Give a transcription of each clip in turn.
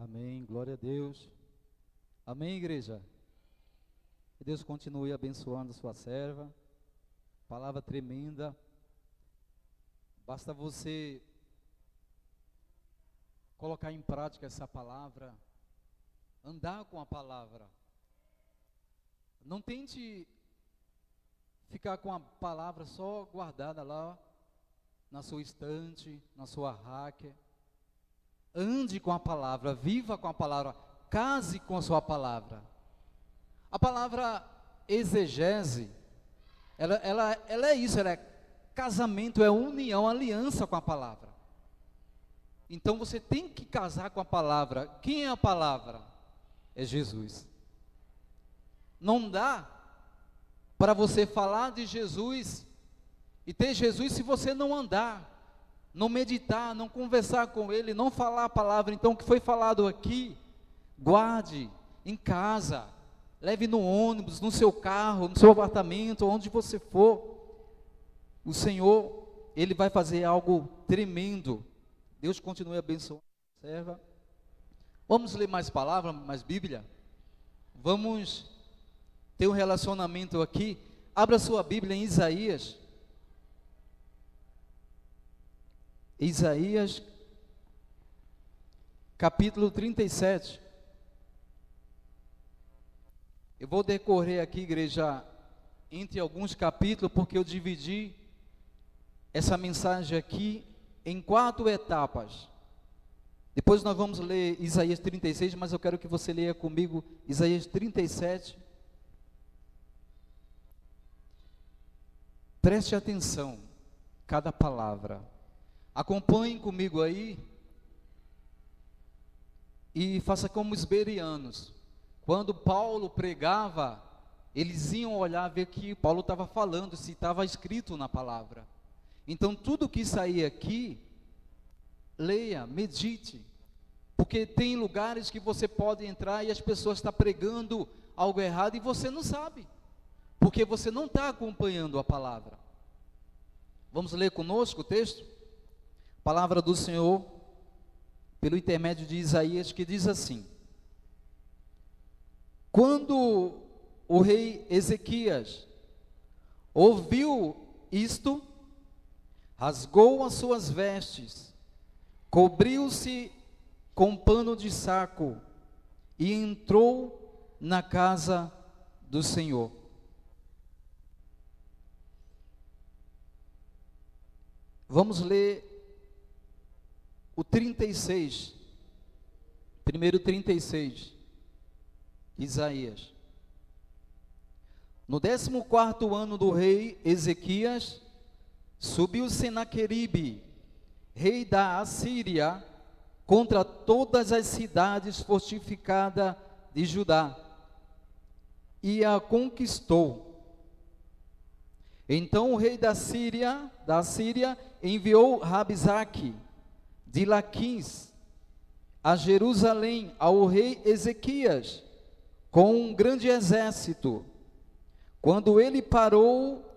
Amém, glória a Deus. Amém, igreja. Que Deus continue abençoando a sua serva. Palavra tremenda. Basta você colocar em prática essa palavra, andar com a palavra. Não tente ficar com a palavra só guardada lá na sua estante, na sua rack. Ande com a palavra, viva com a palavra, case com a sua palavra. A palavra exegese, ela é isso, ela é casamento, é união, aliança com a palavra. Então você tem que casar com a palavra. Quem é a palavra? É Jesus. Não dá para você falar de Jesus e ter Jesus se você não andar, não meditar, não conversar com Ele, não falar a palavra. Então o que foi falado aqui, guarde em casa, leve no ônibus, no seu carro, no seu apartamento, onde você for. O Senhor, Ele vai fazer algo tremendo. Deus continue abençoando a serva. Vamos ler mais palavra, mais Bíblia? Vamos ter um relacionamento aqui. Abra sua Bíblia em Isaías. Isaías, capítulo 37. Eu vou decorrer aqui, igreja, entre alguns capítulos, porque eu dividi essa mensagem aqui em 4 etapas. Depois nós vamos ler Isaías 36, mas eu quero que você leia comigo Isaías 37. Preste atenção, cada palavra. Acompanhe comigo aí e faça como os bereanos. Quando Paulo pregava, eles iam olhar, ver que Paulo estava falando, se estava escrito na palavra. Então tudo que sair aqui, leia, medite, porque tem lugares que você pode entrar e as pessoas estão pregando algo errado e você não sabe, porque você não está acompanhando a palavra. Vamos ler conosco o texto? Palavra do Senhor, pelo intermédio de Isaías, que diz assim: quando o rei Ezequias ouviu isto, rasgou as suas vestes, cobriu-se com pano de saco e entrou na casa do Senhor. Vamos ler o 36, primeiro 36, Isaías. No 14º ano do rei Ezequias, subiu Senaqueribe, rei da Assíria, contra todas as cidades fortificadas de Judá, e a conquistou. Então o rei da Síria enviou Rabsaque de Laquis a Jerusalém ao rei Ezequias com um grande exército. Quando ele parou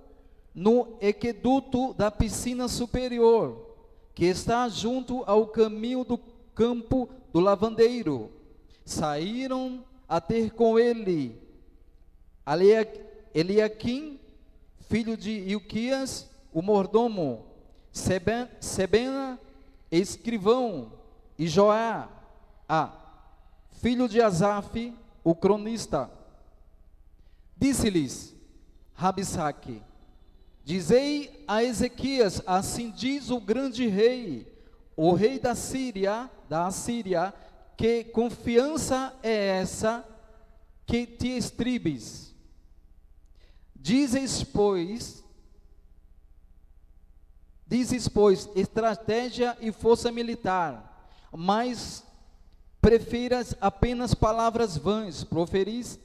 no aqueduto da piscina superior, que está junto ao caminho do campo do lavandeiro, saíram a ter com ele Eliaquim, filho de Ilquias, o mordomo, Sebena, escrivão, e Joá, filho de Asaf, o cronista. Disse-lhes Rabsaque: dizei a Ezequias, assim diz o grande rei, o rei da Assíria, que confiança é essa que te estribes? Dizes, pois, estratégia e força militar, mas prefiras apenas palavras vãs, proferis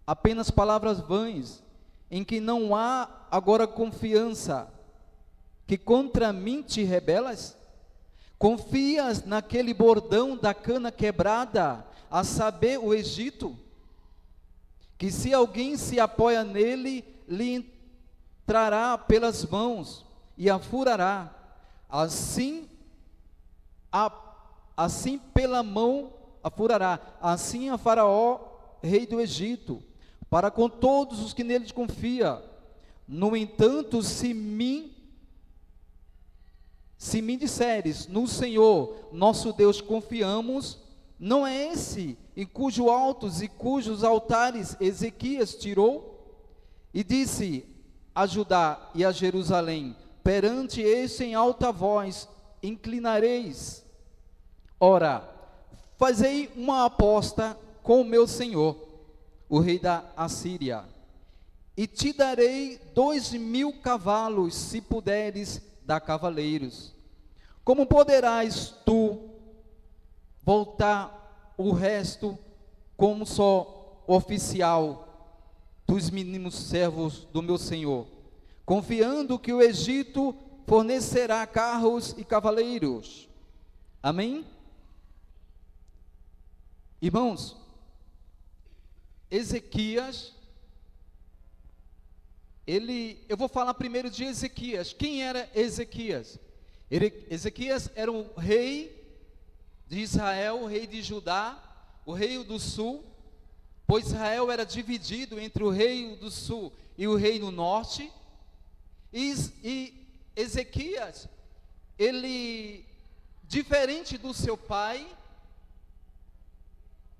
apenas palavras vãs, em que não há agora confiança, que contra mim te rebelas? Confias naquele bordão da cana quebrada, a saber, o Egito, que se alguém se apoia nele, lhe entrará pelas mãos e a furará. Assim pela mão afurará. Assim a Faraó, rei do Egito, para com todos os que nele confia. No entanto, se me disseres, no Senhor, nosso Deus, confiamos, não é esse em cujos altos e cujos altares Ezequias tirou? E disse a Judá e a Jerusalém, perante este em alta voz, inclinareis. Ora, fazei uma aposta com o meu senhor, o rei da Assíria, e te darei 2.000 cavalos, se puderes dar cavaleiros. Como poderás tu voltar o resto como só oficial dos mínimos servos do meu senhor, confiando que o Egito fornecerá carros e cavaleiros? Amém? Irmãos, Ezequias, eu vou falar primeiro de Ezequias. Quem era Ezequias? Ezequias era o rei de Israel, o rei de Judá, o rei do sul, pois Israel era dividido entre o rei do sul e o rei do norte. E Ezequias, ele, diferente do seu pai,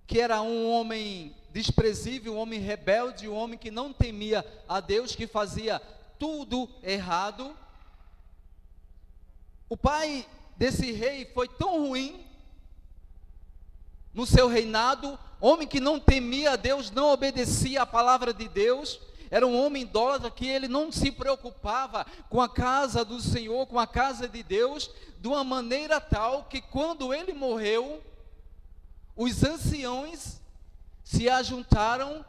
que era um homem desprezível, um homem rebelde, um homem que não temia a Deus, que fazia tudo errado. O pai desse rei foi tão ruim no seu reinado, homem que não temia a Deus, não obedecia a palavra de Deus, era um homem idólatra, que ele não se preocupava com a casa do Senhor, com a casa de Deus, de uma maneira tal que quando ele morreu, os anciões se ajuntaram,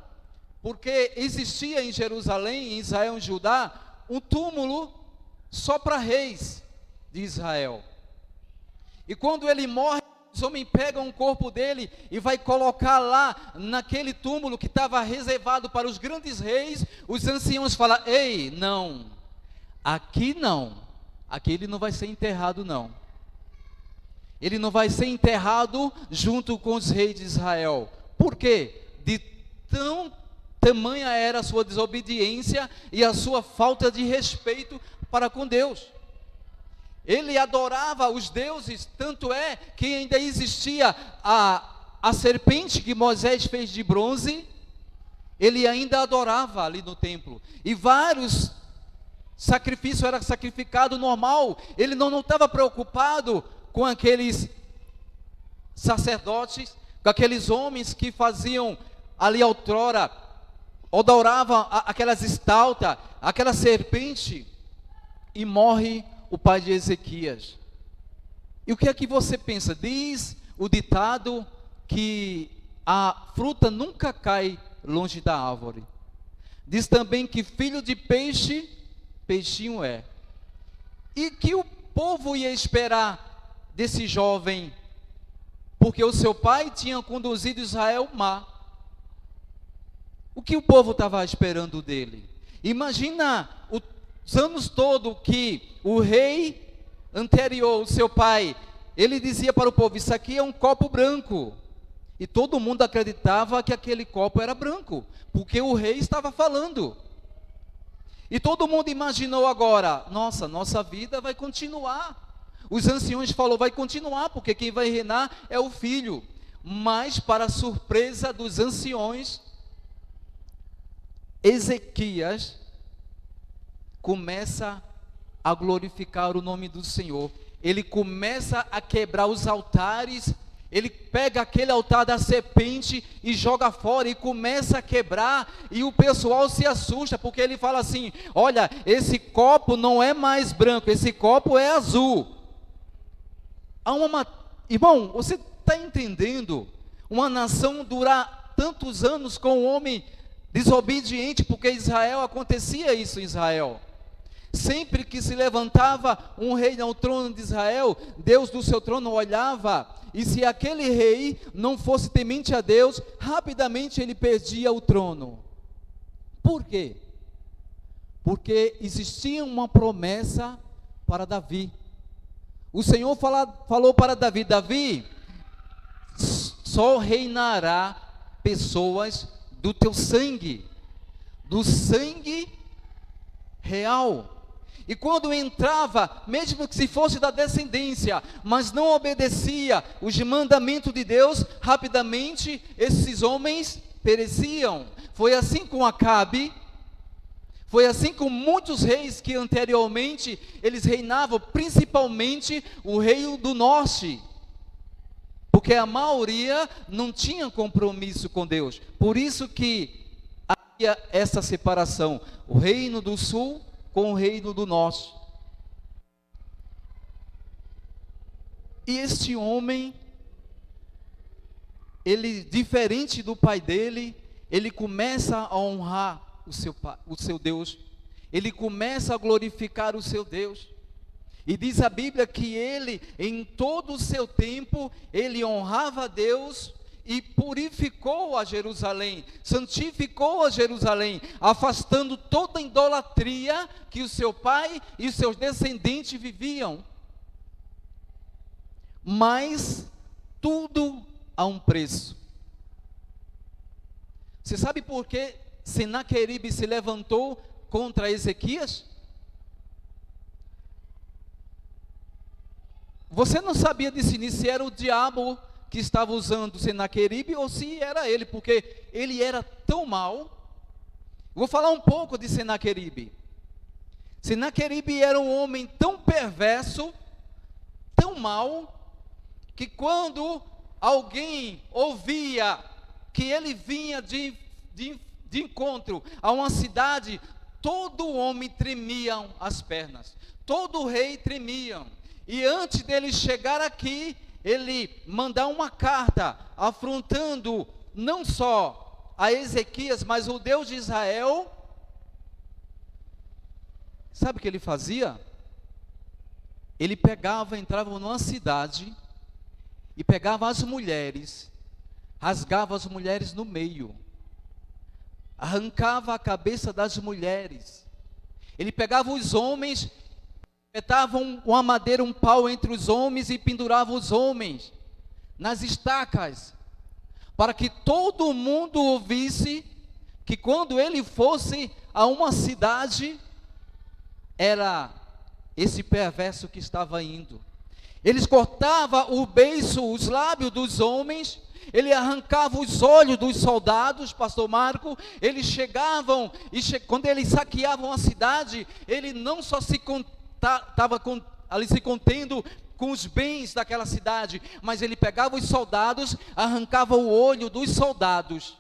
porque existia em Jerusalém, em Israel, em Judá, um túmulo só para reis de Israel. E quando ele morre, os homens pegam o corpo dele e vai colocar lá naquele túmulo que estava reservado para os grandes reis. Os anciãos falam: ei, não, aqui ele não vai ser enterrado não. Ele não vai ser enterrado junto com os reis de Israel. Por quê? Tamanha era a sua desobediência e a sua falta de respeito para com Deus. Ele adorava os deuses, tanto é que ainda existia a serpente que Moisés fez de bronze, ele ainda adorava ali no templo. E vários sacrifícios era sacrificado normal, ele não estava preocupado com aqueles sacerdotes, com aqueles homens que faziam ali outrora, adoravam aquelas estátuas, aquela serpente, e morre o pai de Ezequias. E o que é que você pensa? Diz o ditado que a fruta nunca cai longe da árvore. Diz também que filho de peixe, peixinho é. E que o povo ia esperar desse jovem, porque o seu pai tinha conduzido Israel ao mar. O que o povo estava esperando dele? Imagina os anos todos que o rei anterior, o seu pai, ele dizia para o povo: isso aqui é um copo branco. E todo mundo acreditava que aquele copo era branco, porque o rei estava falando. E todo mundo imaginou agora: nossa vida vai continuar. Os anciões falaram: vai continuar, porque quem vai reinar é o filho. Mas, para a surpresa dos anciões, Ezequias começa a glorificar o nome do Senhor. Ele começa a quebrar os altares. Ele pega aquele altar da serpente e joga fora e começa a quebrar, e o pessoal se assusta, porque ele fala assim: olha, esse copo não é mais branco, esse copo é azul. Irmão, você está entendendo? Uma nação durar tantos anos com um homem desobediente, porque Israel, acontecia isso em Israel. Sempre que se levantava um rei no trono de Israel, Deus do seu trono olhava, e se aquele rei não fosse temente a Deus, rapidamente ele perdia o trono. Por quê? Porque existia uma promessa para Davi. O Senhor falou para Davi: Davi, só reinará pessoas do teu sangue, do sangue real. E quando entrava, mesmo que se fosse da descendência, mas não obedecia os mandamentos de Deus, rapidamente esses homens pereciam. Foi assim com Acabe, foi assim com muitos reis que anteriormente eles reinavam, principalmente o rei do norte, porque a maioria não tinha compromisso com Deus. Por isso que havia essa separação, o reino do sul com o reino do norte. E este homem, ele, diferente do pai dele, ele começa a honrar o seu Deus, ele começa a glorificar o seu Deus. E diz a Bíblia que ele, em todo o seu tempo, ele honrava a Deus e purificou a Jerusalém, santificou a Jerusalém, afastando toda a idolatria que o seu pai e os seus descendentes viviam. Mas tudo a um preço. Você sabe por que Senaqueribe se levantou contra Ezequias? Você não sabia de se era o diabo que estava usando Senaqueribe ou se era ele, porque ele era tão mau. Vou falar um pouco de Senaqueribe. Senaqueribe era um homem tão perverso, tão mau, que quando alguém ouvia que ele vinha de encontro a uma cidade, todo homem tremia as pernas, todo rei tremia. E antes dele chegar aqui, ele mandar uma carta afrontando não só a Ezequias, mas o Deus de Israel. Sabe o que ele fazia? Ele pegava, entrava numa cidade e pegava as mulheres, rasgava as mulheres no meio, arrancava a cabeça das mulheres. Ele pegava os homens, espetavam uma madeira, um pau entre os homens e pendurava os homens nas estacas, para que todo mundo ouvisse que quando ele fosse a uma cidade, era esse perverso que estava indo. Eles cortavam o beiço, os lábios dos homens, ele arrancava os olhos dos soldados, pastor Marco. Eles chegavam, quando eles saqueavam a cidade, ele não só estava ali se contendo com os bens daquela cidade, mas ele pegava os soldados, arrancava o olho dos soldados,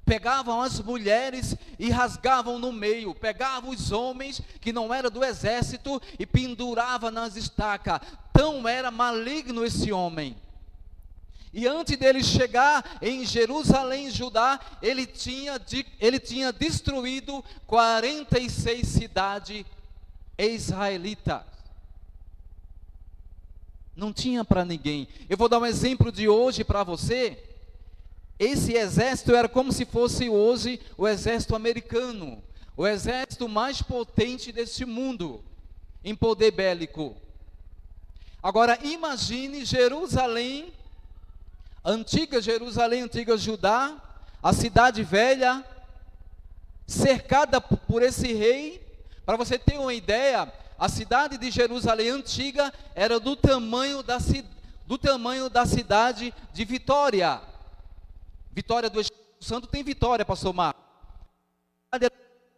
pegavam as mulheres e rasgavam no meio, pegavam os homens que não eram do exército e pendurava nas estacas. Tão era maligno esse homem. E antes dele chegar em Jerusalém, Judá, ele tinha destruído 46 cidades israelitas. Não tinha para ninguém. Eu vou dar um exemplo de hoje para você. Esse exército era como se fosse hoje o exército americano, o exército mais potente deste mundo, em poder bélico. Agora imagine Jerusalém, antiga Judá, a cidade velha, cercada por esse rei. Para você ter uma ideia, a cidade de Jerusalém antiga era do tamanho da cidade de Vitória. Vitória do Espírito Santo tem Vitória, pastor Marcos. Do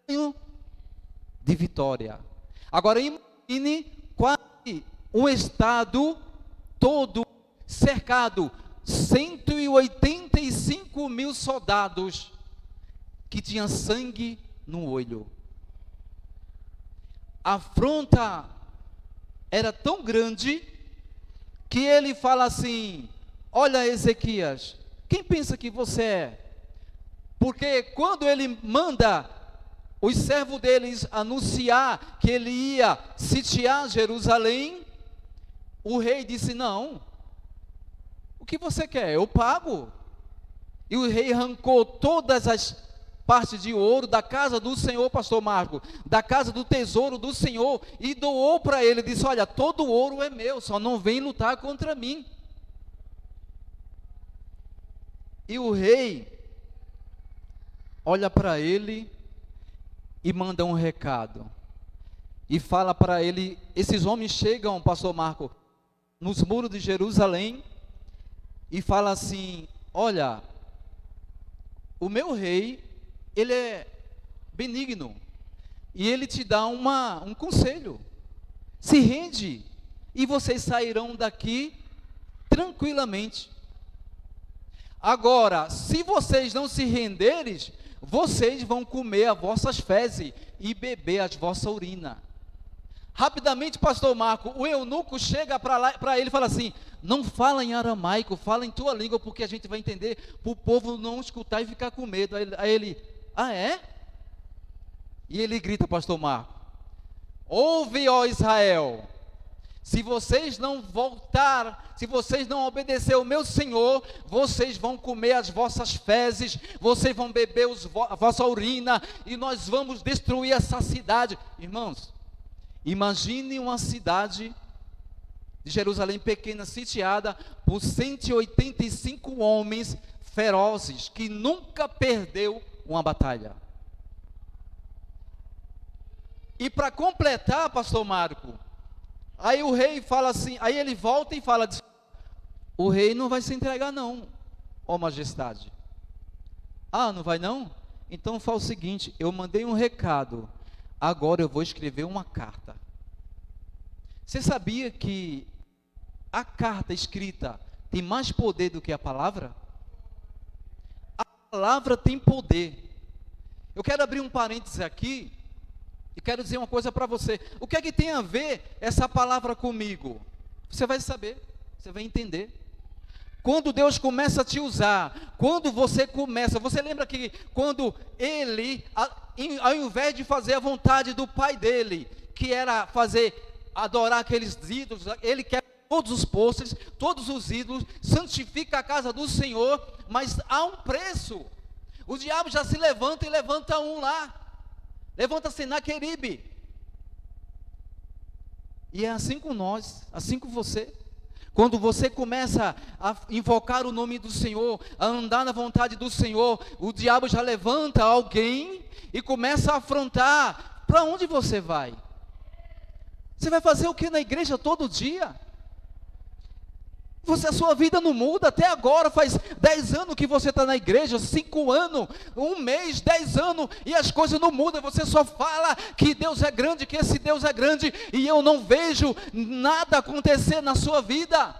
tamanho de Vitória. Agora imagine quase um estado todo cercado, 185 mil soldados que tinham sangue no olho. A afronta era tão grande que ele fala assim: olha, Ezequias, quem pensa que você é? Porque quando ele manda os servos deles anunciar que ele ia sitiar Jerusalém, o rei disse: não, o que você quer? Eu pago. E o rei arrancou todas as partes de ouro da casa do Senhor, pastor Marco, da casa do tesouro do Senhor, e doou para ele. Disse: olha, todo o ouro é meu, só não vem lutar contra mim. E o rei olha para ele e manda um recado. E fala para ele, esses homens chegam, pastor Marco, nos muros de Jerusalém, e fala assim, olha, o meu rei, ele é benigno, e ele te dá um conselho, se rende, e vocês sairão daqui tranquilamente. Agora, se vocês não se renderem, vocês vão comer as vossas fezes e beber as vossas urinas. Rapidamente, pastor Marco, o eunuco chega para ele e fala assim, não fala em aramaico, fala em tua língua, porque a gente vai entender, para o povo não escutar e ficar com medo. Aí ele, é? E ele grita, pastor Marco, ouve, ó Israel, se vocês não voltar, se vocês não obedecer ao meu Senhor, vocês vão comer as vossas fezes, vocês vão beber a vossa urina, e nós vamos destruir essa cidade. Irmãos, imagine uma cidade de Jerusalém pequena, sitiada por 185 homens ferozes, que nunca perdeu uma batalha. E para completar, pastor Marco, aí o rei fala assim, aí ele volta e fala, o rei não vai se entregar não, ó majestade. Não vai não? Então fala o seguinte, eu mandei um recado, agora eu vou escrever uma carta. Você sabia que a carta escrita tem mais poder do que a palavra? A palavra tem poder. Eu quero abrir um parênteses aqui, e quero dizer uma coisa para você. O que é que tem a ver essa palavra comigo? Você vai saber, você vai entender. Quando Deus começa a te usar, quando você começa, você lembra que quando ele, ao invés de fazer a vontade do pai dele, que era adorar aqueles ídolos, ele quer todos os postes, todos os ídolos, santifica a casa do Senhor, mas há um preço. O diabo já se levanta e levanta um lá. Levanta Senaqueribe. E é assim com nós, assim com você. Quando você começa a invocar o nome do Senhor, a andar na vontade do Senhor, o diabo já levanta alguém e começa a afrontar. Para onde você vai? Você vai fazer o que na igreja todo dia? A sua vida não muda até agora, faz 10 anos que você está na igreja, 5 anos, 1 mês, 10 anos, e as coisas não mudam, você só fala que Deus é grande, que esse Deus é grande, e eu não vejo nada acontecer na sua vida.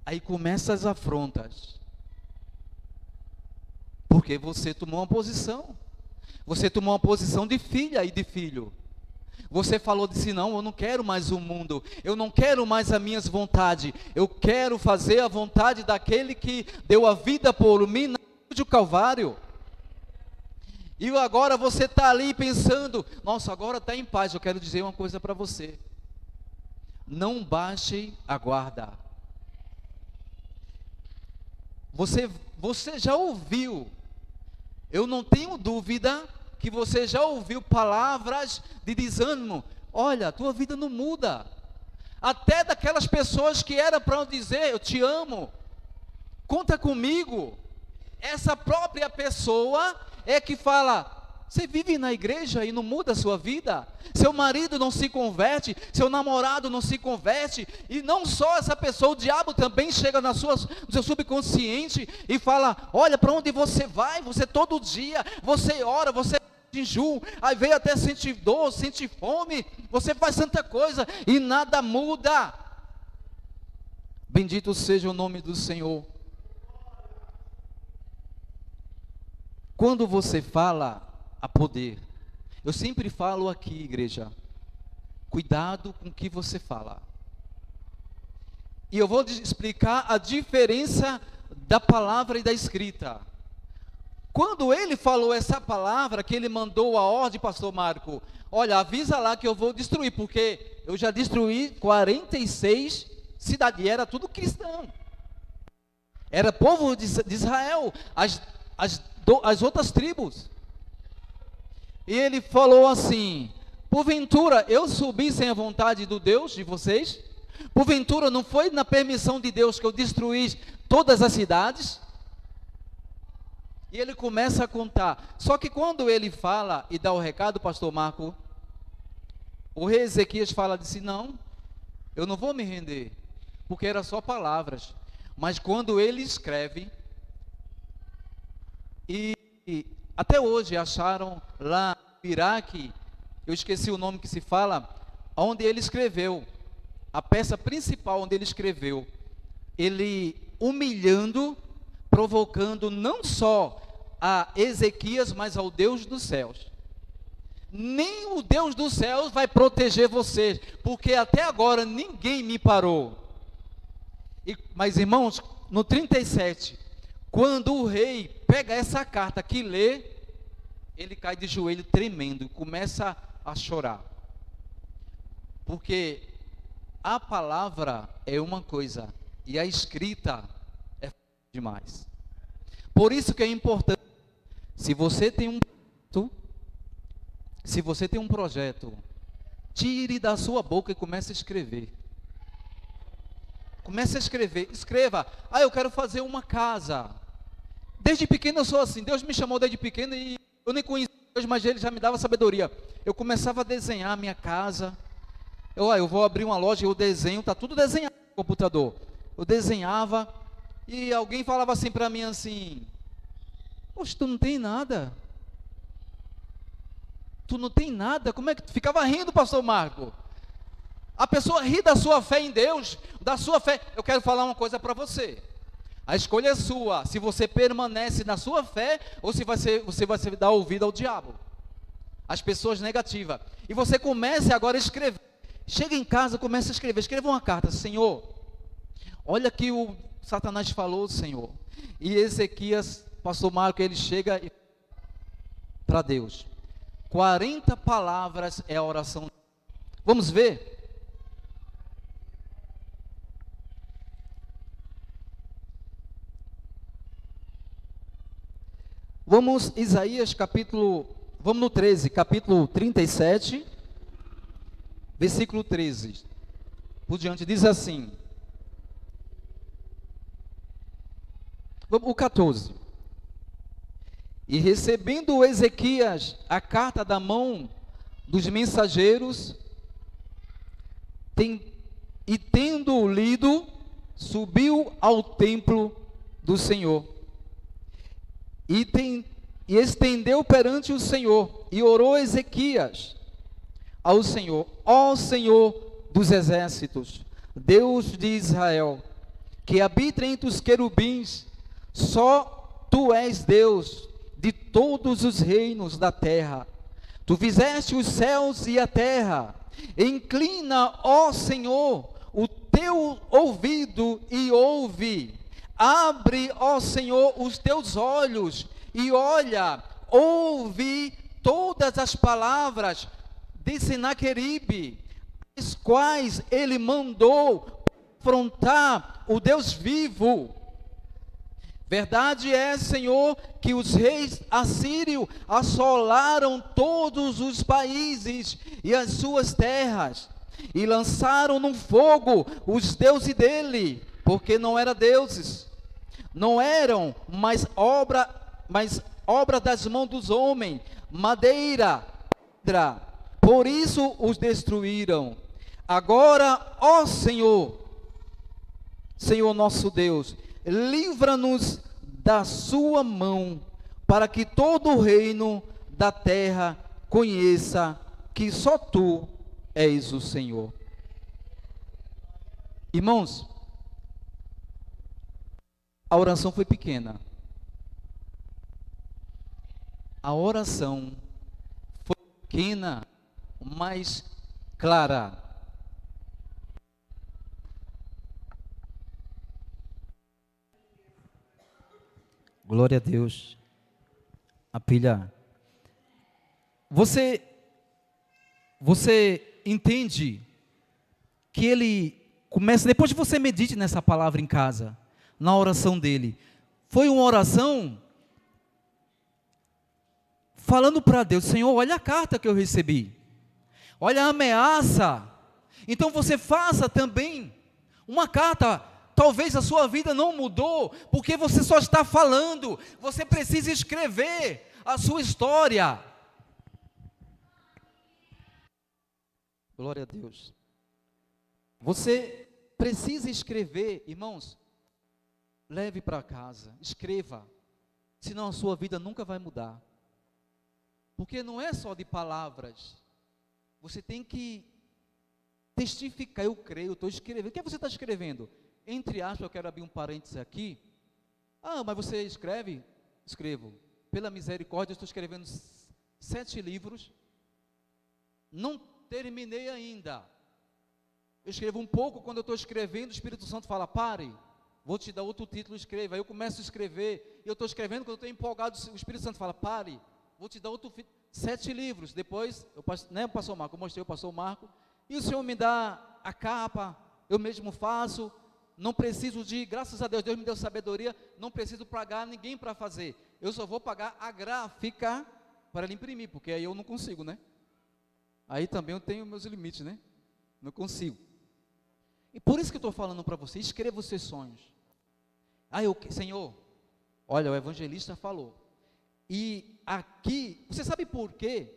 Aí começam as afrontas, porque você tomou uma posição de filha e de filho. Você falou de si, não, eu não quero mais o mundo, eu não quero mais as minhas vontades, eu quero fazer a vontade daquele que deu a vida por mim na cruz do Calvário. E agora você está ali pensando, nossa, agora está em paz. Eu quero dizer uma coisa para você, não baixe a guarda. Você já ouviu, eu não tenho dúvida que você já ouviu palavras de desânimo. Olha, a tua vida não muda. Até daquelas pessoas que era para dizer, eu te amo, conta comigo. Essa própria pessoa é que fala, você vive na igreja e não muda a sua vida? Seu marido não se converte, seu namorado não se converte, e não só essa pessoa, o diabo também chega no seu subconsciente e fala, olha, para onde você vai? Você todo dia, você ora, você jejum, aí veio até sentir dor, sentir fome, você faz tanta coisa e nada muda. Bendito seja o nome do Senhor. Quando você fala a poder, eu sempre falo aqui, igreja, cuidado com o que você fala. E eu vou explicar a diferença da palavra e da escrita. Quando ele falou essa palavra, que ele mandou a ordem, pastor Marco, olha, avisa lá que eu vou destruir, porque eu já destruí 46 cidades, e era tudo cristão. Era povo de Israel, as outras tribos. E ele falou assim, porventura eu subi sem a vontade do Deus de vocês? Porventura não foi na permissão de Deus que eu destruí todas as cidades? E ele começa a contar. Só que quando ele fala e dá o recado, pastor Marco, o rei Ezequias fala assim: não, eu não vou me render, porque era só palavras. Mas quando ele escreve, e até hoje acharam lá no Iraque, eu esqueci o nome que se fala, onde ele escreveu, a peça principal onde ele escreveu, ele humilhando, provocando não só a Ezequias, mas ao Deus dos céus. Nem o Deus dos céus vai proteger vocês, porque até agora ninguém me parou. Mas irmãos, no 37, quando o rei pega essa carta que lê, ele cai de joelho tremendo e começa a chorar. Porque a palavra é uma coisa e a escrita é demais. Por isso que é importante, se você tem um projeto, tire da sua boca e comece a escrever. Comece a escrever, escreva: eu quero fazer uma casa. Desde pequeno eu sou assim, Deus me chamou desde pequeno e eu nem conhecia Deus, mas Ele já me dava sabedoria. Eu começava a desenhar a minha casa. Eu vou abrir uma loja, eu desenho, está tudo desenhado no computador. Eu desenhava e alguém falava assim para mim assim: poxa, tu não tem nada. Tu não tem nada? Como é que tu ficava rindo, pastor Marco? A pessoa ri da sua fé em Deus, da sua fé. Eu quero falar uma coisa para você. A escolha é sua, se você permanece na sua fé, ou se você vai dar ouvido ao diabo, as pessoas negativas. E você comece agora a escrever. Chega em casa, comece a escrever. Escreva uma carta: Senhor, olha que o Satanás falou, Senhor. E Ezequias, pastor Marco, ele chega para Deus. 40 palavras é a oração. Vamos ver? Vamos, Isaías vamos no 13, capítulo 37, versículo 13. Por diante, diz assim. O 14. E recebendo Ezequias a carta da mão dos mensageiros, e tendo lido, subiu ao templo do Senhor. E estendeu perante o Senhor, e orou Ezequias ao Senhor: ó Senhor dos exércitos, Deus de Israel, que habita entre os querubins, só tu és Deus de todos os reinos da terra. Tu fizeste os céus e a terra. Inclina, ó Senhor, o teu ouvido e ouve. Abre, ó Senhor, os teus olhos e olha, ouve todas as palavras de Senaqueribe, as quais ele mandou confrontar o Deus vivo. Verdade é, Senhor, que os reis assírios assolaram todos os países e as suas terras, e lançaram no fogo os deuses dele, porque não eram deuses. Não eram mais obra das mãos dos homens, madeira, pedra, por isso os destruíram. Agora, ó Senhor, Senhor nosso Deus, livra-nos da sua mão, para que todo o reino da terra conheça que só tu és o Senhor. Irmãos, a oração foi pequena. A oração foi pequena, mas clara. Glória a Deus. A pilha. Você entende que ele começa, depois que você medite nessa palavra em casa, na oração dele, foi uma oração falando para Deus: Senhor, olha a carta que eu recebi, olha a ameaça. Então você faça também uma carta, talvez a sua vida não mudou, porque você só está falando. Você precisa escrever a sua história. Glória a Deus. Você precisa escrever, irmãos. Leve para casa, escreva. Senão a sua vida nunca vai mudar. Porque não é só de palavras. Você tem que testificar, eu creio, estou escrevendo. O que você está escrevendo? Entre aspas, eu quero abrir um parênteses aqui. Ah, mas você escreve? Escrevo. Pela misericórdia, eu estou escrevendo 7 livros. Não terminei ainda. Eu escrevo um pouco, quando eu estou escrevendo, o Espírito Santo fala, pare, vou te dar outro título, escreva. Aí eu começo a escrever, e eu estou escrevendo, quando eu estou empolgado, o Espírito Santo fala, pare, vou te dar 7 livros. Depois, o pastor Marco, eu mostrei o pastor Marco, e o Senhor me dá a capa, eu mesmo faço, não preciso graças a Deus, Deus me deu sabedoria, não preciso pagar ninguém para fazer, eu só vou pagar a gráfica para ele imprimir, porque aí eu não consigo, né? Aí também eu tenho meus limites, né? Não consigo. E por isso que eu estou falando para você, escreva os seus sonhos. Senhor, olha, o evangelista falou. E aqui, você sabe por quê?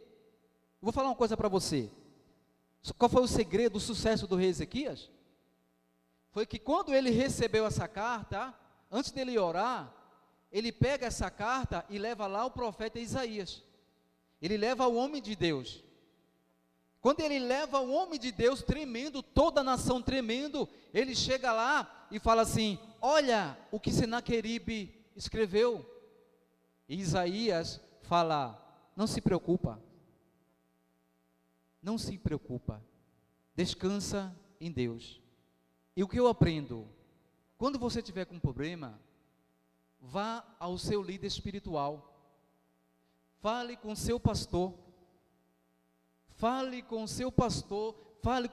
Eu vou falar uma coisa para você. Qual foi o segredo do sucesso do rei Ezequias? Foi que quando ele recebeu essa carta, antes dele orar, ele pega essa carta e leva lá o profeta Isaías. Ele leva o homem de Deus. Quando ele leva o homem de Deus tremendo, toda a nação tremendo, ele chega lá e fala assim, olha o que Senaqueribe escreveu. E Isaías fala, não se preocupa, descansa em Deus. E o que eu aprendo? Quando você tiver com um problema, vá ao seu líder espiritual, fale com seu pastor, fale com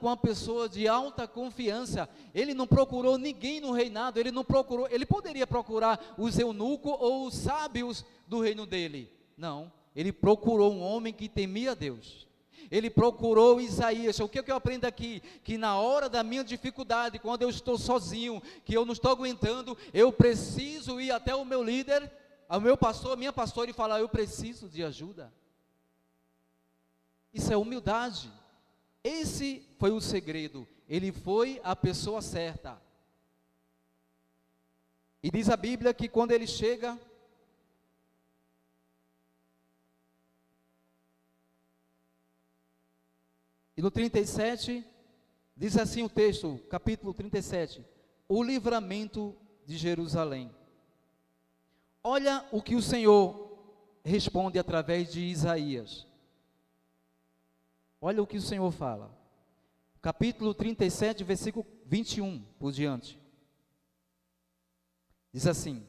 uma pessoa de alta confiança. Ele não procurou ninguém no reinado, ele poderia procurar os eunucos ou os sábios do reino dele. Não, ele procurou um homem que temia a Deus. Ele procurou Isaías. O que eu aprendo aqui? Que na hora da minha dificuldade, quando eu estou sozinho, que eu não estou aguentando, eu preciso ir até o meu líder, ao meu pastor, minha pastora, e falar, eu preciso de ajuda. Isso é humildade. Esse foi o segredo. Ele foi a pessoa certa. E diz a Bíblia que quando ele chega, e no 37, diz assim o texto, capítulo 37, o livramento de Jerusalém. Olha o que o Senhor responde através de Isaías. Olha o que o Senhor fala. Capítulo 37, versículo 21 por diante. Diz assim: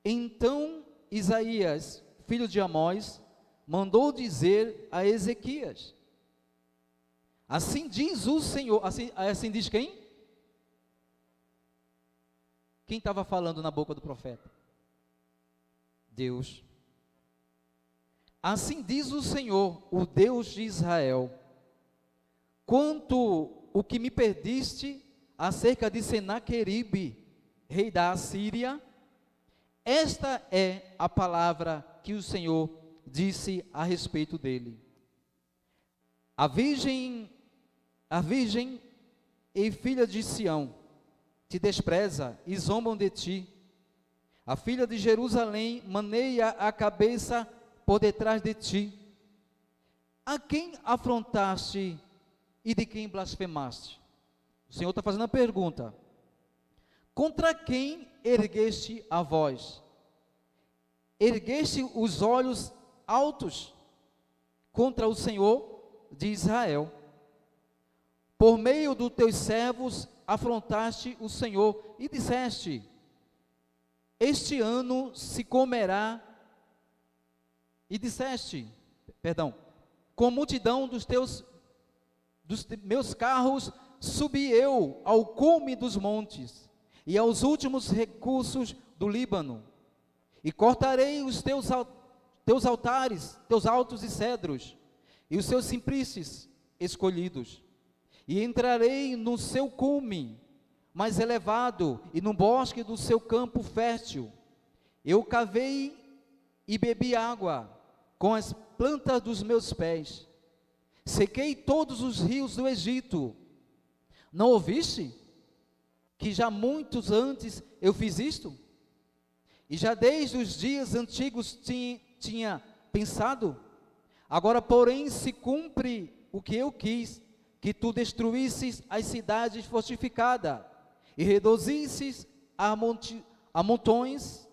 então Isaías, filho de Amós, mandou dizer a Ezequias, assim diz o Senhor, assim diz quem? Quem estava falando na boca do profeta? Deus. Assim diz o Senhor, o Deus de Israel, quanto o que me pediste acerca de Senaqueribe, rei da Assíria, esta é a palavra que o Senhor disse a respeito dele. A virgem e filha de Sião te despreza e zombam de ti. A filha de Jerusalém maneia a cabeça por detrás de ti. A quem afrontaste e de quem blasfemaste? O Senhor está fazendo a pergunta. Contra quem ergueste a voz? Ergueste os olhos altos contra o Senhor de Israel. Por meio dos teus servos afrontaste o Senhor e disseste: este ano se comerá. E disseste, com multidão dos meus carros subi eu ao cume dos montes e aos últimos recursos do Líbano, e cortarei os teus altares, teus altos e cedros, e os seus ciprestes escolhidos, e entrarei no seu cume, mais elevado, e no bosque do seu campo fértil. Eu cavei e bebi água com as plantas dos meus pés. Sequei todos os rios do Egito. Não ouviste? Que já muitos antes eu fiz isto? E já desde os dias antigos tinha pensado? Agora, porém, se cumpre o que eu quis, que tu destruísses as cidades fortificadas, e reduzisses a montões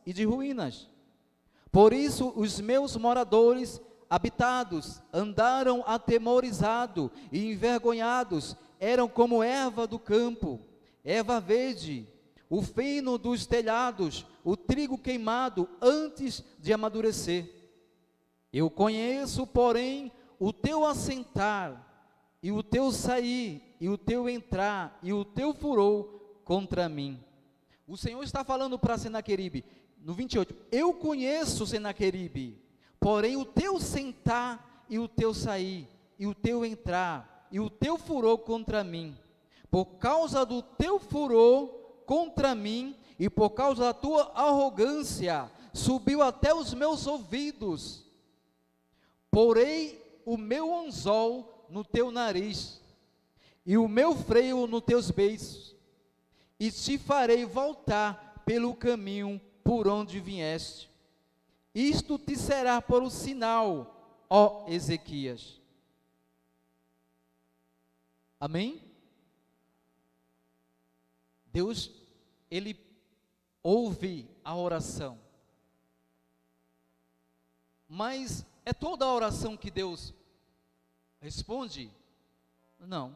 e de ruínas. Por isso, os meus moradores habitados andaram atemorizados e envergonhados, eram como erva do campo, erva verde, o feno dos telhados, o trigo queimado antes de amadurecer. Eu conheço, porém, o teu assentar, e o teu sair, e o teu entrar, e o teu furor contra mim. O Senhor está falando para Senaqueribe, no 28, eu conheço, Senaqueribe, porém o teu sentar, e o teu sair, e o teu entrar, e o teu furor contra mim. Por causa do teu furor contra mim, e por causa da tua arrogância, subiu até os meus ouvidos. Porei o meu anzol no teu nariz, e o meu freio nos teus beiços, e te farei voltar pelo caminho por onde vieste. Isto te será por um sinal, ó Ezequias. Amém? Deus, Ele ouve a oração. Mas é toda a oração que Deus responde? Não.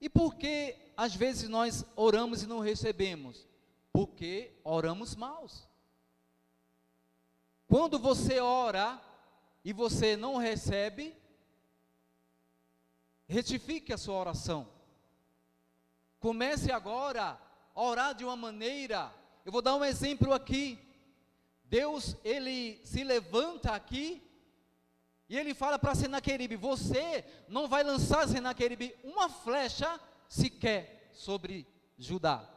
E por que às vezes nós oramos e não recebemos? Porque oramos maus. Quando você ora e você não recebe, retifique a sua oração. Comece agora a orar de uma maneira. Eu vou dar um exemplo aqui. Deus, Ele se levanta aqui e Ele fala para Senaqueribe, você não vai lançar, Senaqueribe, uma flecha sequer sobre Judá.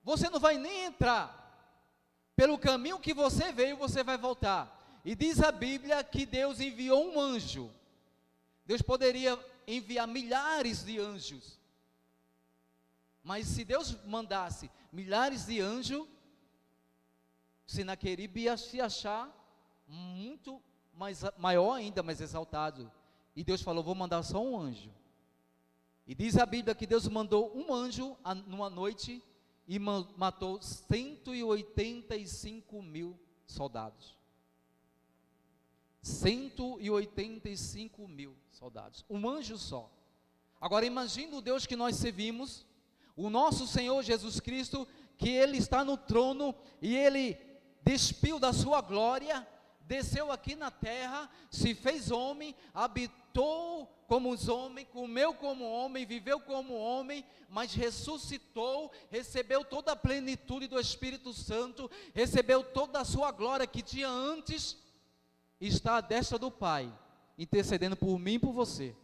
Você não vai nem entrar. Pelo caminho que você veio, você vai voltar. E diz a Bíblia que Deus enviou um anjo. Deus poderia enviar milhares de anjos. Mas se Deus mandasse milhares de anjos, Senaqueribe ia se achar muito maior ainda, mais exaltado. E Deus falou, vou mandar só um anjo. E diz a Bíblia que Deus mandou um anjo numa noite e matou 185 mil soldados. 185 mil soldados. Um anjo só. Agora imagine o Deus que nós servimos, o nosso Senhor Jesus Cristo, que Ele está no trono e Ele despiu da sua glória, desceu aqui na terra, se fez homem, habitou como os homens, comeu como homem, viveu como homem, mas ressuscitou, recebeu toda a plenitude do Espírito Santo, recebeu toda a sua glória que tinha antes, e está à destra do Pai, intercedendo por mim e por você.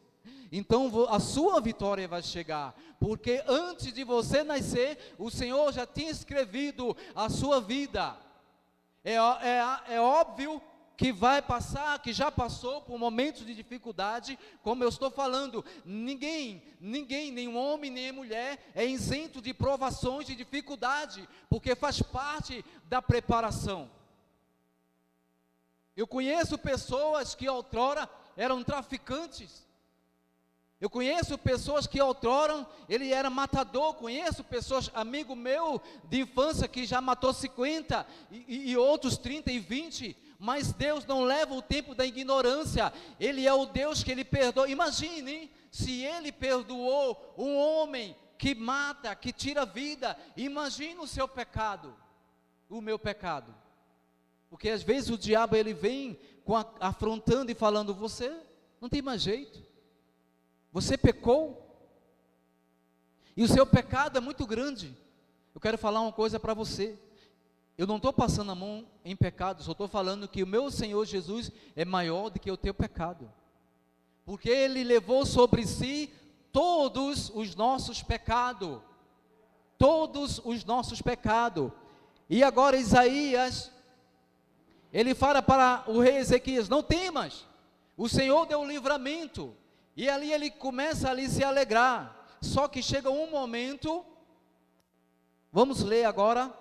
Então a sua vitória vai chegar, porque antes de você nascer, o Senhor já tinha escrevido a sua vida. É óbvio que vai passar, que já passou por momentos de dificuldade, como eu estou falando, ninguém, nenhum homem, nem mulher, é isento de provações, de dificuldade, porque faz parte da preparação. Eu conheço pessoas que outrora eram traficantes, eu conheço pessoas que outrora ele era matador, conheço pessoas, amigo meu de infância que já matou 50 e outros 30 e 20, mas Deus não leva o tempo da ignorância, Ele é o Deus que Ele perdoa. Imagine se Ele perdoou um homem que mata, que tira a vida, imagine o seu pecado, o meu pecado, porque às vezes o diabo ele vem afrontando e falando, você não tem mais jeito, você pecou, e o seu pecado é muito grande. Eu quero falar uma coisa para você, eu não estou passando a mão em pecado, só estou falando que o meu Senhor Jesus é maior do que o teu pecado, porque Ele levou sobre si todos os nossos pecados. Todos os nossos pecados. E agora Isaías, ele fala para o rei Ezequias: não temas, o Senhor deu o livramento. E ali ele começa a se alegrar. Só que chega um momento, vamos ler agora,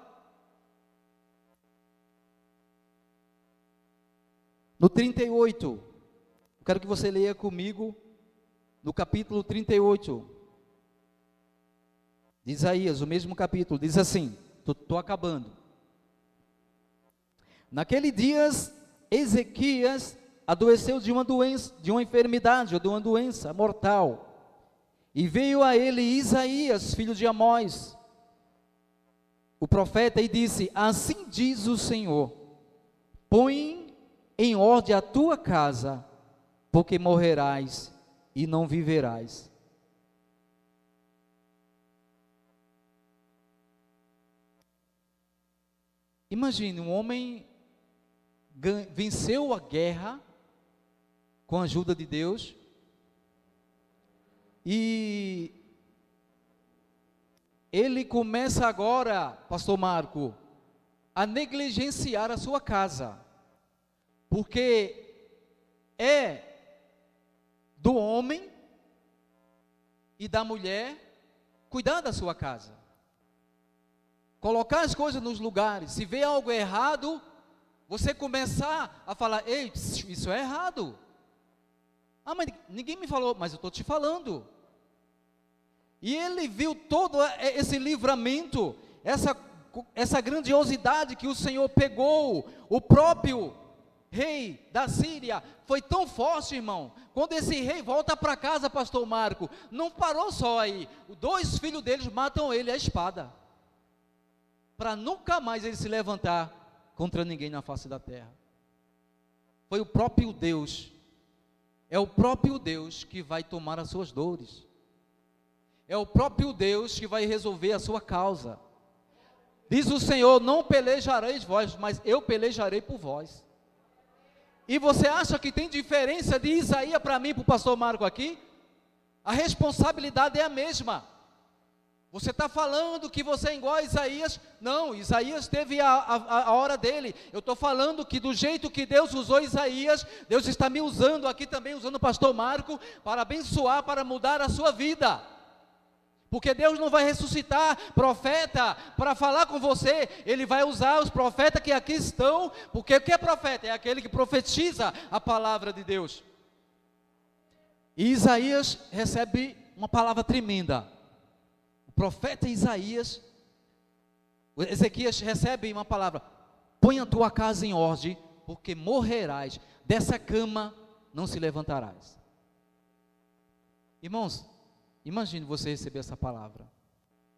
no 38, eu quero que você leia comigo, no capítulo 38, de Isaías, o mesmo capítulo, diz assim, estou acabando. Naquele dias, Ezequias adoeceu de uma doença, de uma enfermidade, ou de uma doença mortal, e veio a ele Isaías, filho de Amós, o profeta, e disse: assim diz o Senhor, põe em ordem a tua casa, porque morrerás e não viverás. Imagine, um homem venceu a guerra com a ajuda de Deus, e ele começa agora, pastor Marco, a negligenciar a sua casa, porque é do homem e da mulher cuidar da sua casa, colocar as coisas nos lugares. Se vê algo errado, você começar a falar: ei, isso é errado. Ah, mas ninguém me falou. Mas eu estou te falando. E ele viu todo esse livramento, essa grandiosidade que o Senhor pegou. O próprio rei da Síria foi tão forte, irmão. Quando esse rei volta para casa, pastor Marco, não parou só aí. 2 filhos deles matam ele à espada, para nunca mais ele se levantar contra ninguém na face da terra. Foi o próprio Deus. É o próprio Deus que vai tomar as suas dores. É o próprio Deus que vai resolver a sua causa. Diz o Senhor: não pelejareis vós, mas eu pelejarei por vós. E você acha que tem diferença de Isaías para mim, para o pastor Marco aqui? A responsabilidade é a mesma. Você está falando que você é igual a Isaías? Não, Isaías teve a hora dele. Eu estou falando que do jeito que Deus usou Isaías, Deus está me usando aqui também, usando o pastor Marco, para abençoar, para mudar a sua vida. Porque Deus não vai ressuscitar profeta para falar com você. Ele vai usar os profetas que aqui estão. Porque o que é profeta? É aquele que profetiza a palavra de Deus. E Isaías recebe uma palavra tremenda. O profeta Isaías, Ezequias recebe uma palavra: põe a tua casa em ordem, porque morrerás, dessa cama não se levantarás. Irmãos, imagine você receber essa palavra.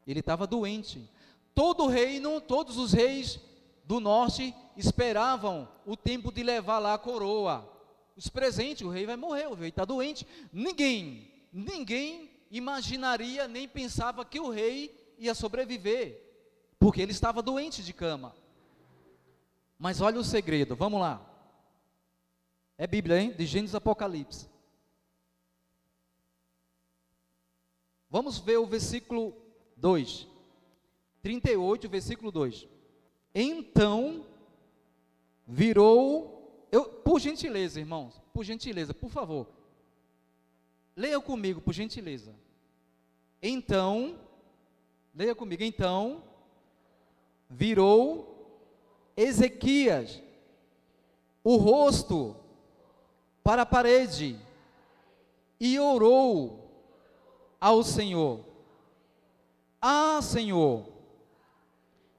Ele estava doente. Todo o reino, todos os reis do norte esperavam o tempo de levar lá a coroa, os presentes. O rei vai morrer, o rei está doente. Ninguém imaginaria, nem pensava que o rei ia sobreviver, porque ele estava doente de cama. Mas olha o segredo, vamos lá. É Bíblia, hein? De Gênesis Apocalipse. Vamos ver o versículo 2. 38, versículo 2. Então virou... por gentileza, irmãos, por gentileza, por favor, leia comigo, por gentileza. Então, leia comigo. Então, virou Ezequias o rosto para a parede e orou ao Senhor: ah, Senhor,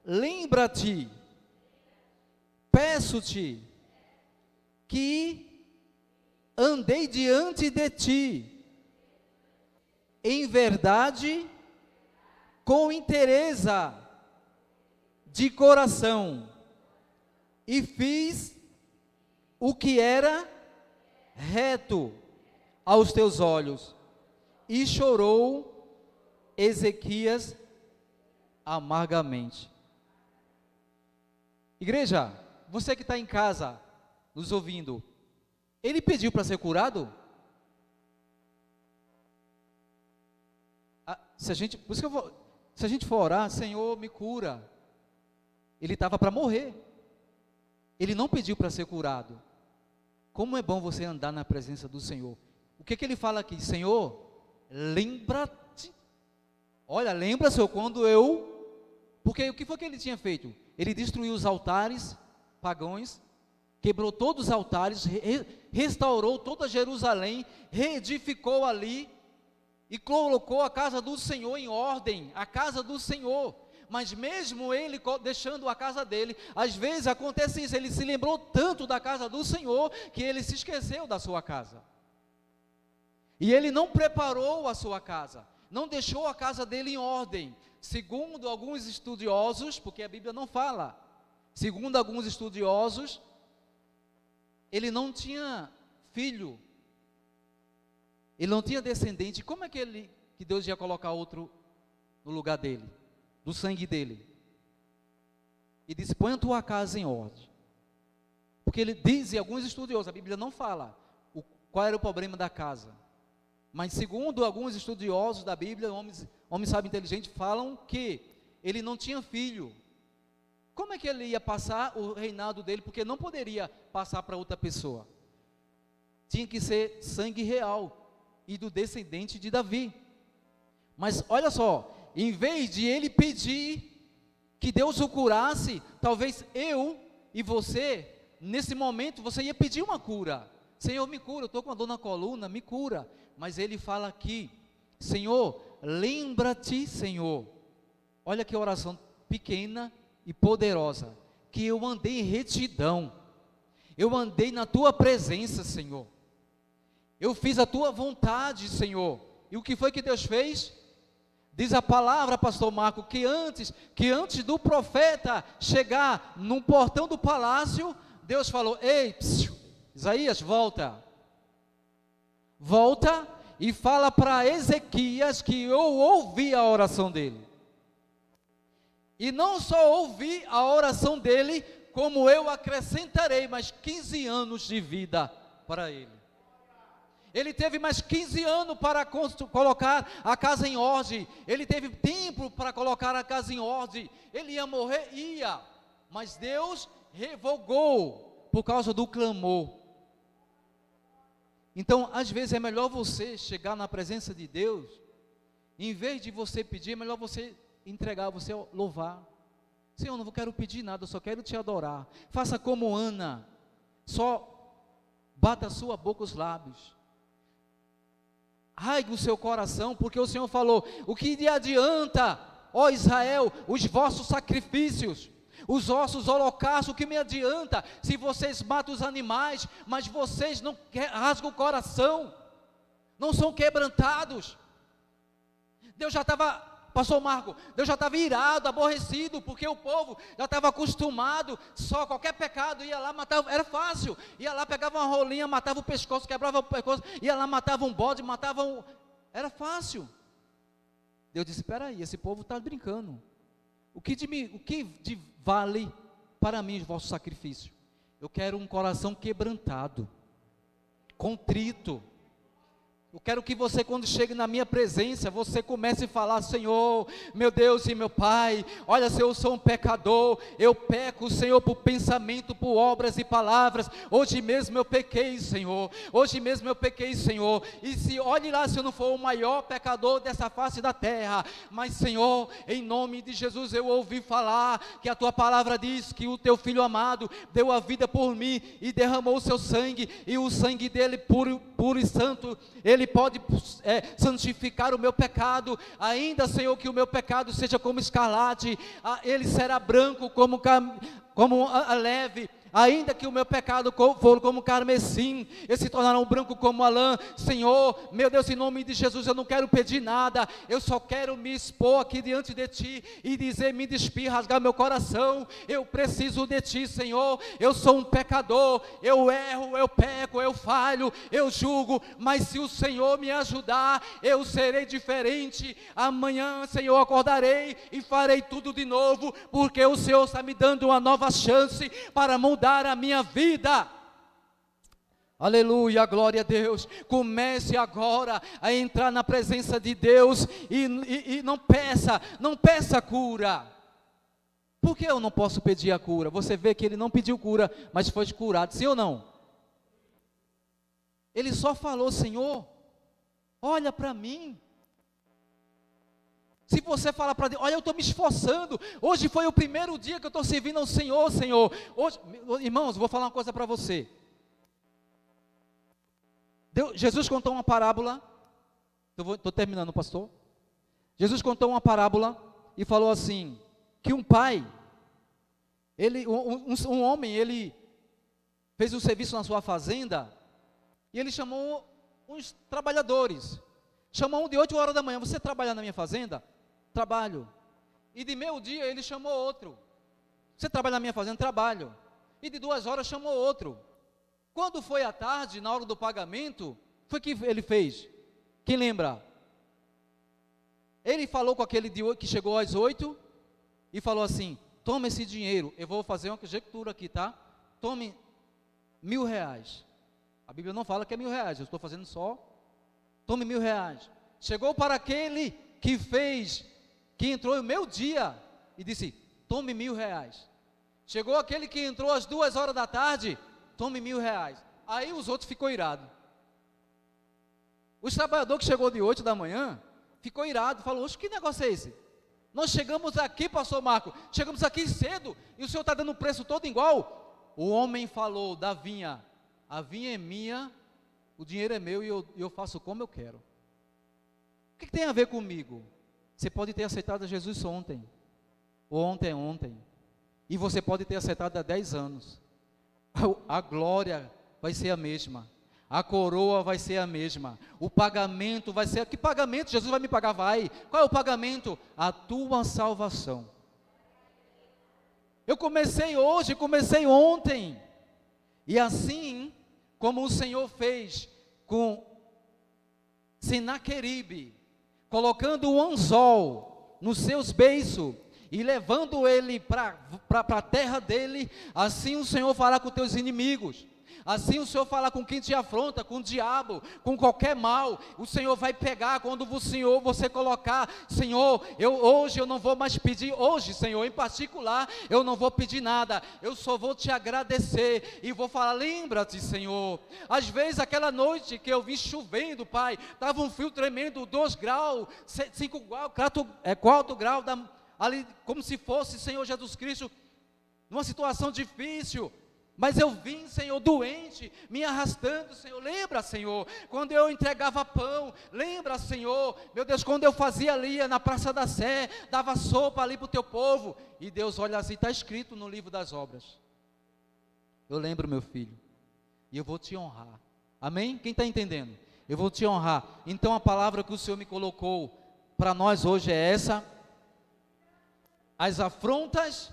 lembra-te, peço-te, que andei diante de ti em verdade, com inteireza de coração, e fiz o que era reto aos teus olhos. E chorou Ezequias amargamente. Igreja, você que está em casa nos ouvindo, ele pediu para ser curado? por isso que se a gente for orar, Senhor, me cura. Ele estava para morrer. Ele não pediu para ser curado. Como é bom você andar na presença do Senhor. O que ele fala aqui? Senhor, lembra-te. Olha, lembra, Senhor, quando eu... Porque o que foi que ele tinha feito? Ele destruiu os altares pagãos, quebrou todos os altares, restaurou toda Jerusalém, reedificou ali e colocou a casa do Senhor em ordem, a casa do Senhor. Mas mesmo ele deixando a casa dele, às vezes acontece isso, ele se lembrou tanto da casa do Senhor, que ele se esqueceu da sua casa. E ele não preparou a sua casa, não deixou a casa dele em ordem. Segundo alguns estudiosos, porque a Bíblia não fala, segundo alguns estudiosos, ele não tinha filho, ele não tinha descendente. Como é que Deus ia colocar outro no lugar dele, do sangue dele? E disse, põe a tua casa em ordem. Porque ele diz, e alguns estudiosos, a Bíblia não fala qual era o problema da casa. Mas segundo alguns estudiosos da Bíblia, homens sábios inteligentes, falam que ele não tinha filho. Como é que ele ia passar o reinado dele? Porque não poderia passar para outra pessoa. Tinha que ser sangue real e do descendente de Davi. Mas olha só, em vez de ele pedir que Deus o curasse, talvez eu e você, nesse momento, você ia pedir uma cura. Senhor, me cura, eu estou com a dor na coluna, me cura. Mas ele fala aqui, Senhor, lembra-te, Senhor. Olha que oração pequena e poderosa, que eu andei em retidão, eu andei na tua presença, Senhor. Eu fiz a tua vontade, Senhor. E o que foi que Deus fez? Diz a palavra, pastor Marco, que antes do profeta chegar no portão do palácio, Deus falou, ei, Isaías, volta e fala para Ezequias que eu ouvi a oração dele. E não só ouvi a oração dele, como eu acrescentarei mais 15 anos de vida para ele. Ele teve mais 15 anos para colocar a casa em ordem. Ele teve tempo para colocar a casa em ordem. Ele ia morrer? Ia. Mas Deus revogou por causa do clamor. Então, às vezes é melhor você chegar na presença de Deus, em vez de você pedir, é melhor você entregar, você louvar. Senhor, eu não quero pedir nada, eu só quero te adorar. Faça como Ana, só bata a sua boca os lábios. Rasgue o seu coração, porque o Senhor falou, o que lhe adianta, ó Israel, os vossos sacrifícios, os vossos holocaustos, o que me adianta, se vocês matam os animais, mas vocês não rasgam o coração, não são quebrantados. Deus já estava, pastor Marco, Deus já estava irado, aborrecido, porque o povo já estava acostumado, só qualquer pecado, ia lá, matava, era fácil, ia lá, pegava uma rolinha, matava o pescoço, quebrava o pescoço, ia lá, matava um bode, era fácil. Deus disse, espera aí, esse povo está brincando, o que vale para mim o vosso sacrifício? Eu quero um coração quebrantado, contrito. Eu quero que você, quando chegue na minha presença, você comece a falar, Senhor, meu Deus e meu Pai, olha, Senhor, eu sou um pecador, eu peco, Senhor, por pensamento, por obras e palavras, hoje mesmo eu pequei, Senhor, e se, olhe lá, se eu não for o maior pecador dessa face da terra, mas, Senhor, em nome de Jesus, eu ouvi falar, que a Tua palavra diz, que o Teu Filho amado, deu a vida por mim, e derramou o Seu sangue, e o sangue dele, puro e santo, Ele pode santificar o meu pecado, ainda, Senhor, que o meu pecado seja como escarlate, ele será branco como a neve, ainda que o meu pecado for como carmesim, eles se tornarão branco como a lã. Senhor, meu Deus, em nome de Jesus, eu não quero pedir nada, eu só quero me expor aqui diante de Ti, e dizer, me despir, rasgar meu coração, eu preciso de Ti, Senhor, eu sou um pecador, eu erro, eu peco, eu falho, eu julgo, mas se o Senhor me ajudar, eu serei diferente. Amanhã, Senhor, acordarei e farei tudo de novo, porque o Senhor está me dando uma nova chance para mudar a minha vida. Aleluia, glória a Deus. Comece agora a entrar na presença de Deus e não peça cura. Por que eu não posso pedir a cura? Você vê que ele não pediu cura, mas foi curado, sim ou não? Ele só falou: Senhor, olha para mim. Se você falar para Deus: olha, eu estou me esforçando, hoje foi o primeiro dia que eu estou servindo ao Senhor, Senhor. Hoje, irmãos, vou falar uma coisa para você. Jesus contou uma parábola, estou terminando, pastor. Jesus contou uma parábola e falou assim, que um pai, um homem, ele fez um serviço na sua fazenda, e ele chamou uns trabalhadores, chamou um de 8 horas da manhã: você trabalha na minha fazenda? Trabalho. E de meio-dia ele chamou outro: você trabalha na minha fazenda? Trabalho. E de 2 horas chamou outro. Quando foi à tarde, na hora do pagamento, foi que ele fez? Quem lembra? Ele falou com aquele que chegou às 8 e falou assim: toma esse dinheiro, eu vou fazer uma conjectura aqui, tá? Tome R$1.000. A Bíblia não fala que é R$1.000, eu estou fazendo só. Tome R$1.000. Chegou para aquele que entrou no meu dia e disse: tome R$1.000. Chegou aquele que entrou às 2 horas da tarde: tome R$1.000. Aí os outros ficou irado. Os trabalhadores que chegou de 8 da manhã ficou irado, falou: oxe, que negócio é esse? Nós chegamos aqui, pastor Marco, chegamos aqui cedo e o senhor está dando o preço todo igual. O homem falou da vinha: a vinha é minha, o dinheiro é meu e eu faço como eu quero. O que tem a ver comigo? Você pode ter aceitado Jesus ontem, ou ontem, e você pode ter aceitado há 10 anos. A glória vai ser a mesma, a coroa vai ser a mesma, o pagamento vai ser... Que pagamento Jesus vai me pagar? Vai. Qual é o pagamento? A tua salvação. Eu comecei hoje, comecei ontem, e assim como o Senhor fez com Senaqueribe, colocando o anzol nos seus beiços e levando ele para a terra dele, assim o Senhor fará com teus inimigos. Assim o Senhor fala com quem te afronta, com o diabo, com qualquer mal. O Senhor vai pegar quando você colocar: Senhor, hoje eu não vou mais pedir, hoje, Senhor, em particular, eu não vou pedir nada, eu só vou te agradecer e vou falar: lembra-te, Senhor. Às vezes aquela noite que eu vi chovendo, Pai, estava um frio tremendo, 2 graus, 5 graus, 4 graus, ali como se fosse, Senhor Jesus Cristo, numa situação difícil. Mas eu vim, Senhor, doente, me arrastando, Senhor. Lembra, Senhor, quando eu entregava pão. Lembra, Senhor, meu Deus, quando eu fazia ali na Praça da Sé, dava sopa ali para o teu povo. E Deus olha assim, está escrito no livro das obras. Eu lembro, meu filho, e eu vou te honrar. Amém? Quem está entendendo? Eu vou te honrar. Então a palavra que o Senhor me colocou para nós hoje é essa: as afrontas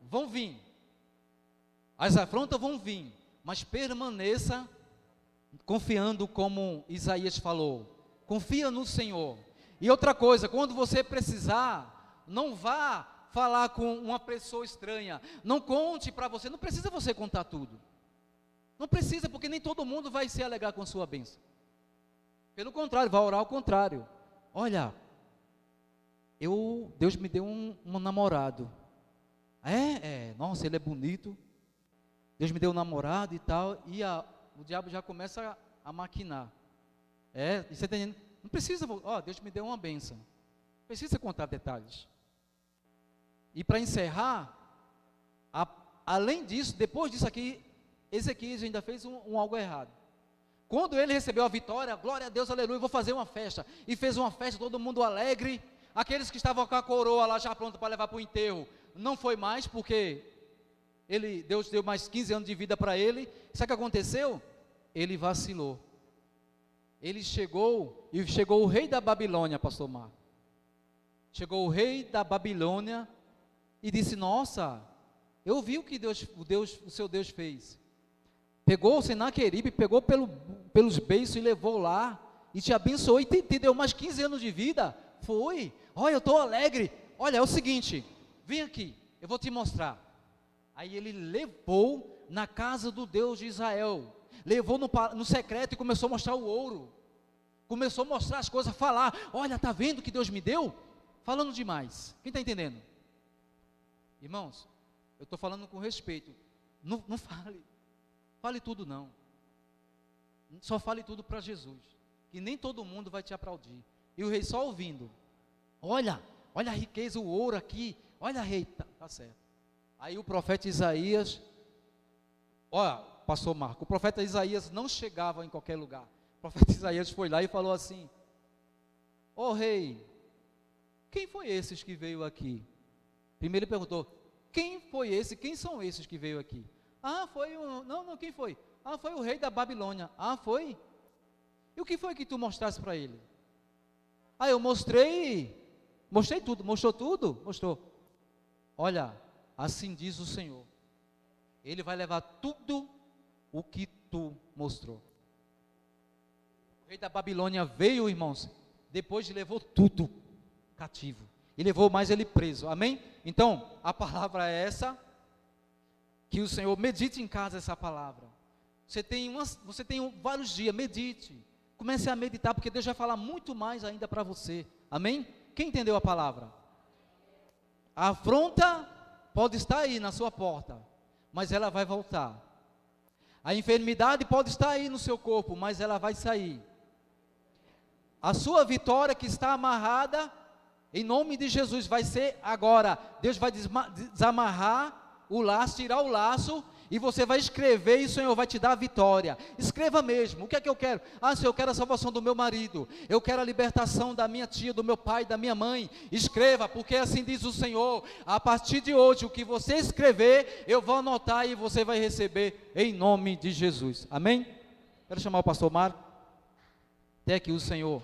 vão vir. As afrontas vão vir, mas permaneça confiando, como Isaías falou. Confia no Senhor. E outra coisa, quando você precisar, não vá falar com uma pessoa estranha. Não conte para você, não precisa você contar tudo. Não precisa, porque nem todo mundo vai se alegrar com a sua bênção. Pelo contrário, vai orar ao contrário. Olha, Deus me deu um namorado. Nossa, ele é bonito. Deus me deu um namorado e tal, e o diabo já começa a maquinar. Você tem, não precisa, Deus me deu uma bênção. Não precisa contar detalhes. E para encerrar, além disso, depois disso aqui, Ezequias ainda fez algo errado. Quando ele recebeu a vitória, glória a Deus, aleluia, vou fazer uma festa. E fez uma festa, todo mundo alegre. Aqueles que estavam com a coroa lá já pronta para levar para o enterro, não foi mais, porque Deus deu mais 15 anos de vida para ele. Sabe o que aconteceu? Ele vacilou. E chegou o rei da Babilônia, pastor Marco. Chegou o rei da Babilônia e disse: nossa, eu vi o que o seu Deus fez. Pegou o Senaqueribe, pegou pelos beiços e levou lá, e te abençoou, e te deu mais 15 anos de vida. Foi, olha, eu estou alegre. Olha, é o seguinte, vem aqui, eu eu vou te mostrar. Aí ele levou na casa do Deus de Israel, levou no secreto e começou a mostrar o ouro. Começou a mostrar as coisas, falar, olha, está vendo o que Deus me deu? Falando demais. Quem está entendendo? Irmãos, eu estou falando com respeito. Não fale tudo não. Só fale tudo para Jesus, que nem todo mundo vai te aplaudir. E o rei só ouvindo, olha a riqueza, o ouro aqui, olha rei, tá certo. Aí o profeta Isaías, olha, pastor Marco, o profeta Isaías não chegava em qualquer lugar. O profeta Isaías foi lá e falou assim, ó rei, quem foi esses que veio aqui? Primeiro ele perguntou, quem foi esse, quem são esses que veio aqui? Quem foi? Foi o rei da Babilônia. Foi? E o que foi que tu mostraste para ele? Eu mostrei tudo. Mostrou tudo? Mostrou. Olha, assim diz o Senhor, Ele vai levar tudo o que tu mostrou. O rei da Babilônia veio, irmãos, depois levou tudo cativo, e levou mais ele preso, amém? Então, a palavra é essa, que o Senhor, medite em casa essa palavra. Você tem vários dias, medite, comece a meditar, porque Deus vai falar muito mais ainda para você, amém? Quem entendeu a palavra? A afronta pode estar aí na sua porta, mas ela vai voltar. A enfermidade pode estar aí no seu corpo, mas ela vai sair. A sua vitória que está amarrada, em nome de Jesus, vai ser agora. Deus vai desamarrar o laço, tirar o laço, e você vai escrever, e o Senhor vai te dar a vitória. Escreva mesmo, o que é que eu quero? Senhor, eu quero a salvação do meu marido, eu quero a libertação da minha tia, do meu pai, da minha mãe. Escreva, porque assim diz o Senhor, a partir de hoje, o que você escrever, eu vou anotar e você vai receber, em nome de Jesus, amém? Quero chamar o pastor Marco, até que o Senhor